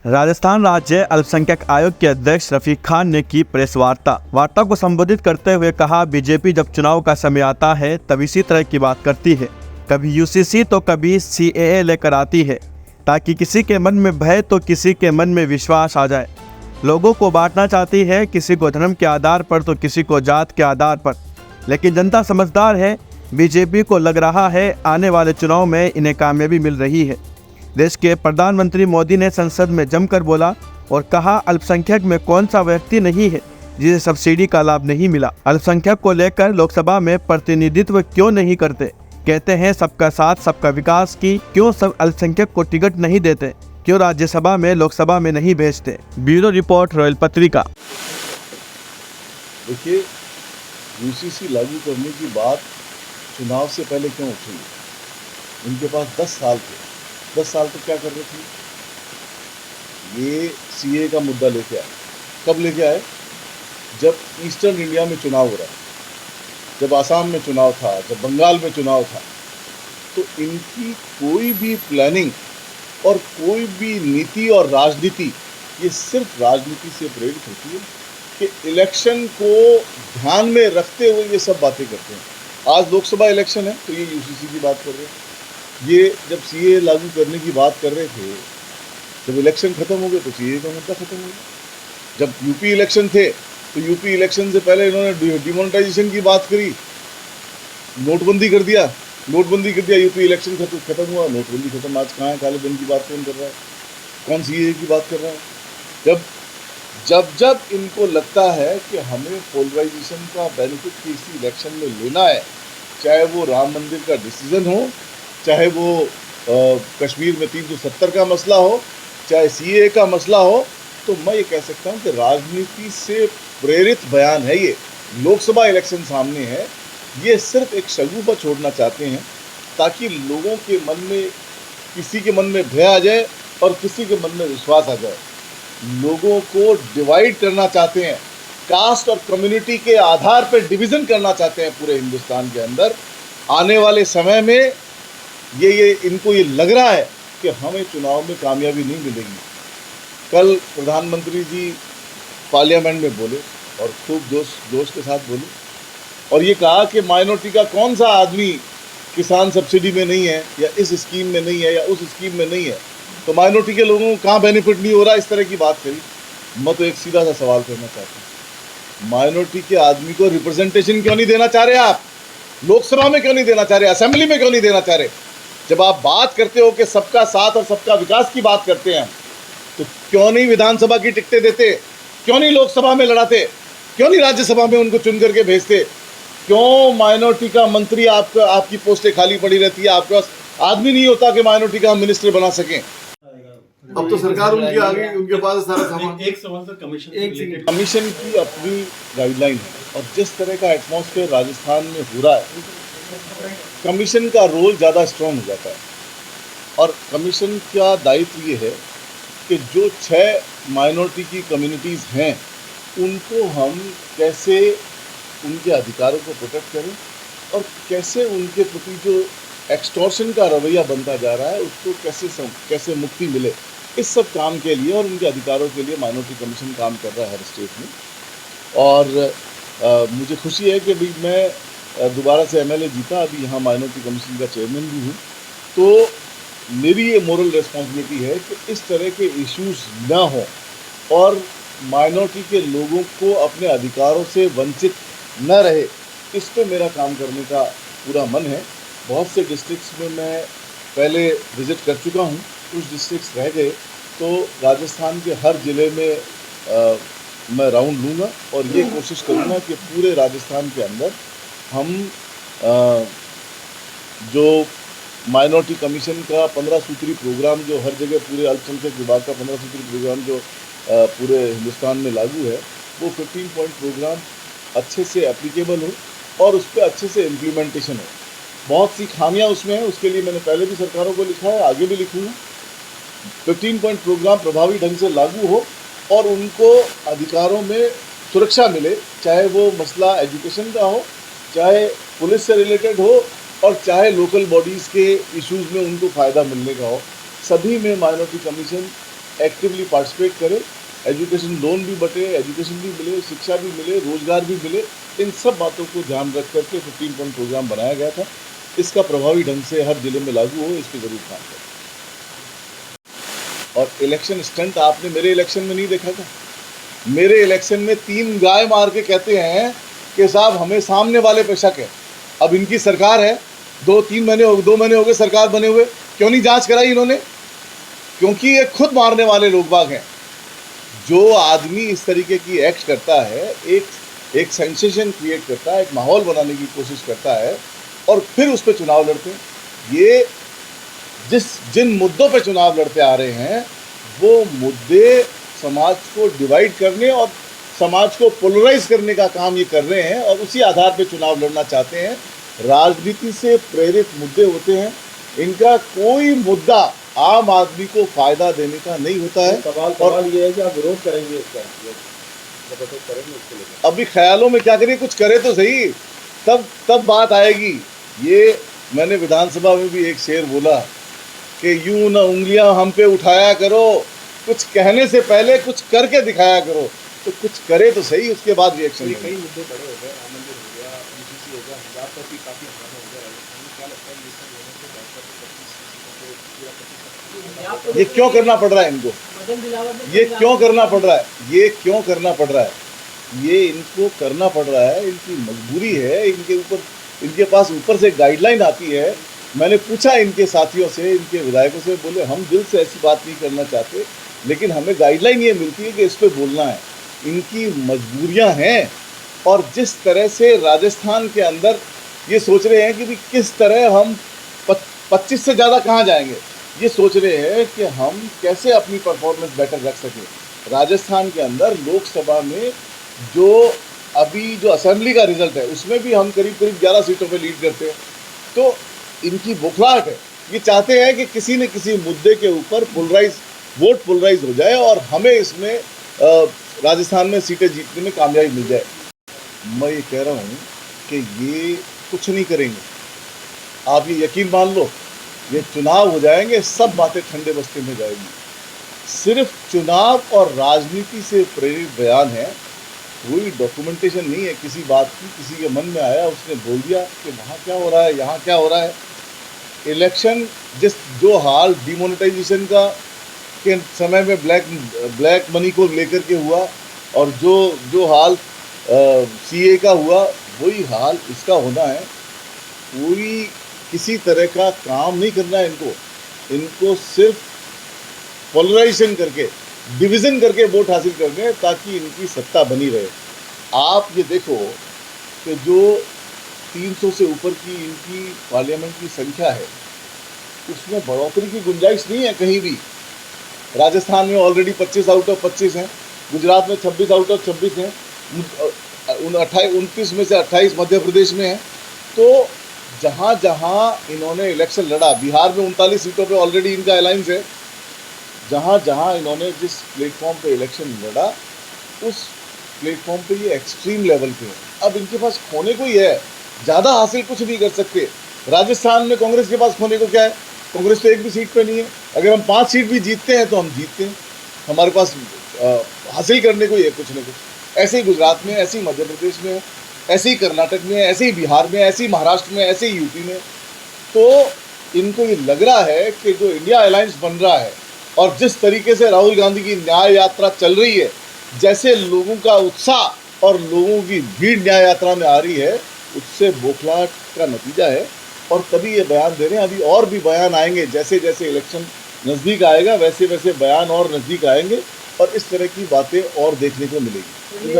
राजस्थान राज्य अल्पसंख्यक आयोग के अध्यक्ष रफीक खान ने की प्रेस वार्ता को संबोधित करते हुए कहा, बीजेपी जब चुनाव का समय आता है तब इसी तरह की बात करती है। कभी यूसीसी तो कभी सीएए लेकर आती है, ताकि किसी के मन में भय तो किसी के मन में विश्वास आ जाए। लोगों को बांटना चाहती है, किसी को धर्म के आधार पर तो किसी को जात के आधार पर। लेकिन जनता समझदार है। बीजेपी को लग रहा है आने वाले चुनाव में इन्हें कामयाबी मिल रही है। देश के प्रधानमंत्री मोदी ने संसद में जमकर बोला और कहा, अल्पसंख्यक में कौन सा व्यक्ति नहीं है जिसे सब्सिडी का लाभ नहीं मिला। अल्पसंख्यक को लेकर लोकसभा में प्रतिनिधित्व क्यों नहीं करते। कहते हैं सबका साथ सबका विकास की, क्यों सब अल्पसंख्यक को टिकट नहीं देते, क्यों राज्यसभा में लोकसभा में नहीं भेजते। ब्यूरो रिपोर्ट, रॉयल पत्रिका। देखिए, यूसीसी लागू करने की बात चुनाव से पहले क्यों उठी? उनके पास 10 साल थे। 10 साल तक क्या कर रहे थे? ये सीए का मुद्दा लेके आए। कब लेके आए? जब ईस्टर्न इंडिया में चुनाव हो रहा है, जब आसाम में चुनाव था, जब बंगाल में चुनाव था, तो इनकी कोई भी प्लानिंग और कोई भी नीति और राजनीति, ये सिर्फ राजनीति से प्रेरित होती है कि इलेक्शन को ध्यान में रखते हुए ये सब बातें करते हैं। आज लोकसभा इलेक्शन है तो ये यूसीसी की बात कर रहे हैं। ये जब सीए लागू करने की बात कर रहे थे, जब इलेक्शन खत्म हो गए तो सीए का मुद्दा खत्म हो गया। जब यूपी इलेक्शन थे तो यूपी इलेक्शन से पहले इन्होंने डिमोनेटाइजेशन की बात करी, नोटबंदी कर दिया। यूपी इलेक्शन खत्म हुआ, नोटबंदी खत्म। आज कहाँ है? काले धन की बात कौन कर रहा है? कौन सीए की बात कर रहा है? जब इनको लगता है कि हमें पोलराइजेशन का बेनिफिट किसी इलेक्शन में लेना है, चाहे वो राम मंदिर का डिसीजन हो, चाहे वो कश्मीर में 370 का मसला हो, चाहे सीए का मसला हो, तो मैं ये कह सकता हूँ कि राजनीति से प्रेरित बयान है ये। लोकसभा इलेक्शन सामने है, ये सिर्फ एक शगुफा छोड़ना चाहते हैं ताकि लोगों के मन में, किसी के मन में भय आ जाए और किसी के मन में विश्वास आ जाए। लोगों को डिवाइड करना चाहते हैं, कास्ट और कम्युनिटी के आधार पर डिवीज़न करना चाहते हैं पूरे हिंदुस्तान के अंदर। आने वाले समय में इनको ये लग रहा है कि हमें चुनाव में कामयाबी नहीं मिलेगी। कल प्रधानमंत्री जी पार्लियामेंट में बोले और खूब जोश के साथ बोले और ये कहा कि माइनॉरिटी का कौन सा आदमी किसान सब्सिडी में नहीं है या इस स्कीम में नहीं है या उस स्कीम में नहीं है, तो माइनॉरिटी के लोगों को कहाँ बेनिफिट नहीं हो रहा। इस तरह की बात करी। मैं तो एक सीधा सा सवाल करना चाहता हूँ, माइनॉरिटी के आदमी को रिप्रेजेंटेशन क्यों नहीं देना चाह रहे आप? लोकसभा में क्यों नहीं देना चाह रहे? असेंबली में क्यों नहीं देना चाह रहे? जब आप बात करते हो कि सबका साथ और सबका विकास की बात करते हैं, तो क्यों नहीं विधानसभा की टिकटें देते? क्यों नहीं लोकसभा में लड़ाते? क्यों नहीं राज्यसभा में उनको चुन करके भेजते? क्यों माइनॉरिटी का मंत्री आपकी पोस्टें खाली पड़ी रहती है? आपके पास आदमी नहीं होता कि माइनॉरिटी का हम मिनिस्टर बना सकें। अब तो सरकार उनकी आ गई, उनके पास सारा सामान। एक सवाल सर, कमीशन की अपनी गाइडलाइन है और जिस तरह का एटमॉस्फेयर राजस्थान में हो रहा है, कमीशन का रोल ज़्यादा स्ट्रॉन्ग हो जाता है। और कमीशन का दायित्व ये है कि जो 6 माइनॉरिटी की कम्युनिटीज़ हैं, उनको हम कैसे उनके अधिकारों को प्रोटेक्ट करें और कैसे उनके प्रति जो एक्सटॉर्शन का रवैया बनता जा रहा है उसको कैसे मुक्ति मिले, इस सब काम के लिए और उनके अधिकारों के लिए माइनॉरिटी कमीशन काम कर रहा है हर स्टेट में। और मुझे खुशी है कि भाई मैं दोबारा से एमएलए जीता, अभी यहाँ माइनॉरिटी कमीशन का चेयरमैन भी हूँ। तो मेरी ये मोरल रिस्पॉन्सिबिलिटी है कि इस तरह के इश्यूज ना हो और माइनॉरिटी के लोगों को अपने अधिकारों से वंचित न रहे, इस पे मेरा काम करने का पूरा मन है। बहुत से डिस्ट्रिक्ट्स में मैं पहले विज़िट कर चुका हूँ, कुछ डिस्ट्रिक्ट्स रह गए, तो राजस्थान के हर ज़िले में मैं राउंड लूँगा और ये कोशिश करूँगा कि पूरे राजस्थान के अंदर हम जो माइनॉरिटी कमीशन का 15 सूत्री प्रोग्राम जो हर जगह पूरे अल्पसंख्यक विभाग का 15 सूत्री प्रोग्राम जो पूरे हिंदुस्तान में लागू है, वो 15 पॉइंट प्रोग्राम अच्छे से एप्लीकेबल हो और उस पर अच्छे से इम्प्लीमेंटेशन हो। बहुत सी खामियां उसमें हैं, उसके लिए मैंने पहले भी सरकारों को लिखा है, आगे भी लिखूँगा। 15 पॉइंट प्रोग्राम प्रभावी ढंग से लागू हो और उनको अधिकारों में सुरक्षा मिले, चाहे वो मसला एजुकेशन का हो, चाहे पुलिस से रिलेटेड हो और चाहे लोकल बॉडीज़ के इश्यूज़ में उनको फ़ायदा मिलने का हो। सभी में माइनॉरिटी कमीशन एक्टिवली पार्टिसिपेट करें, एजुकेशन लोन भी बटे, एजुकेशन भी मिले, शिक्षा भी मिले, रोजगार भी मिले। इन सब बातों को ध्यान रख करके 15 पॉइंट प्रोग्राम बनाया गया था। इसका प्रभावी ढंग से हर जिले में लागू हो, इस पर जरूर काम करें। और इलेक्शन स्टंट आपने मेरे इलेक्शन में नहीं देखा था। मेरे इलेक्शन में 3 गाय मार के कहते हैं कि साहब हमें सामने वाले पे शक है। अब इनकी सरकार है, 2 महीने हो गए सरकार बने हुए, क्यों नहीं जांच कराई इन्होंने? क्योंकि ये खुद मारने वाले लोग बाग हैं। जो आदमी इस तरीके की एक्ट करता है, एक सेंसेशन क्रिएट करता है, एक माहौल बनाने की कोशिश करता है और फिर उस पर चुनाव लड़ते हैं। ये जिन मुद्दों पे चुनाव लड़ते आ रहे हैं वो मुद्दे समाज को डिवाइड करने और समाज को पोलराइज करने का काम ये कर रहे हैं और उसी आधार पे चुनाव लड़ना चाहते हैं। राजनीति से प्रेरित मुद्दे होते हैं। इनका कोई मुद्दा आम आदमी को फायदा देने का नहीं होता है। सवाल ये है कि आप विरोध करेंगे इसका, करेंगे इसको लेकर? अभी ख्यालों में क्या करें, कुछ करे तो सही, तब बात आएगी। ये मैंने विधानसभा में भी एक शेर बोला कि यूं न उंगलियां हम पे उठाया करो, कुछ कहने से पहले कुछ करके दिखाया करो। तो कुछ करे तो सही, उसके बाद रिएक्शन। कई मुद्दे बड़े हो गए, राम मंदिर हो गया, यूसीसी हो गया, पंजाब पर भी काफी हंगामा हो गया। राजस्थान में क्या लगता है ये सब होने से भाजपा को ये क्यों करना पड़ रहा है इनको? ये क्यों करना पड़ रहा है? ये क्यों करना पड़ रहा है? ये इनको करना पड़ रहा है, इनकी मजबूरी है। इनके पास ऊपर से गाइडलाइन आती है। मैंने पूछा इनके साथियों से, इनके विधायकों से, बोले हम दिल से ऐसी बात नहीं करना चाहते, लेकिन हमें गाइडलाइन ये मिलती है कि इस पे बोलना है। इनकी मजबूरियां हैं। और जिस तरह से राजस्थान के अंदर ये सोच रहे हैं कि भी किस तरह हम 25 से ज़्यादा कहाँ जाएंगे, ये सोच रहे हैं कि हम कैसे अपनी परफॉर्मेंस बेटर रख सकें। राजस्थान के अंदर लोकसभा में जो असेंबली का रिजल्ट है उसमें भी हम करीब 11 सीटों पे लीड करते हैं। तो इनकी बुखलाहट है। ये चाहते हैं कि किसी न किसी मुद्दे के ऊपर वोट पोलराइज हो जाए और हमें इसमें राजस्थान में सीटें जीतने में कामयाबी मिल जाए। मैं ये कह रहा हूँ कि ये कुछ नहीं करेंगे। आप ये यकीन मान लो, ये चुनाव हो जाएंगे, सब बातें ठंडे बस्ते में जाएगी। सिर्फ चुनाव और राजनीति से प्रेरित बयान है, कोई डॉक्यूमेंटेशन नहीं है किसी बात की। किसी के मन में आया, उसने बोल दिया कि वहाँ क्या हो रहा है, यहाँ क्या हो रहा है। इलेक्शन जो हाल डिमोनेटाइजेशन का के समय में ब्लैक मनी को लेकर के हुआ और जो हाल सीए का हुआ, वही हाल इसका होना है। कोई किसी तरह का काम नहीं करना है इनको सिर्फ पोलराइजेशन करके, डिवीज़न करके वोट हासिल करने हैं ताकि इनकी सत्ता बनी रहे। आप ये देखो कि जो 300 से ऊपर की इनकी पार्लियामेंट की संख्या है, उसमें बढ़ोतरी की गुंजाइश नहीं है कहीं भी। राजस्थान में ऑलरेडी 25 आउट ऑफ 25 हैं, गुजरात में 26 आउट ऑफ 26 हैं, 29 में से 28 मध्य प्रदेश में है। तो जहाँ जहाँ इन्होंने इलेक्शन लड़ा, बिहार में 39 सीटों पे ऑलरेडी इनका अलायंस है। जहाँ जहाँ इन्होंने जिस प्लेटफॉर्म पे इलेक्शन लड़ा, उस प्लेटफॉर्म पे ये एक्सट्रीम लेवल पे है। अब इनके पास खोने को ही है, ज़्यादा हासिल कुछ नहीं कर सकते। राजस्थान में कांग्रेस के पास खोने को क्या है? कांग्रेस तो एक भी सीट पे नहीं है। अगर हम 5 सीट भी जीतते हैं तो हम जीतते हैं, हमारे पास हासिल करने को ही है कुछ न कुछ। ऐसे ही गुजरात में, ऐसे ही मध्य प्रदेश में, ऐसे ही कर्नाटक में, ऐसे ही बिहार में, ऐसे ही महाराष्ट्र में, ऐसे ही यूपी में। तो इनको ये लग रहा है कि जो इंडिया अलायंस बन रहा है और जिस तरीके से राहुल गांधी की न्याय यात्रा चल रही है, जैसे लोगों का उत्साह और लोगों की भीड़ न्याय यात्रा में आ रही है, उससे बौखलाहट का नतीजा है। और तभी ये बयान दे रहे हैं। अभी और भी बयान आएंगे, जैसे जैसे इलेक्शन नज़दीक आएगा वैसे वैसे बयान और नज़दीक आएंगे और इस तरह की बातें और देखने को मिलेगी।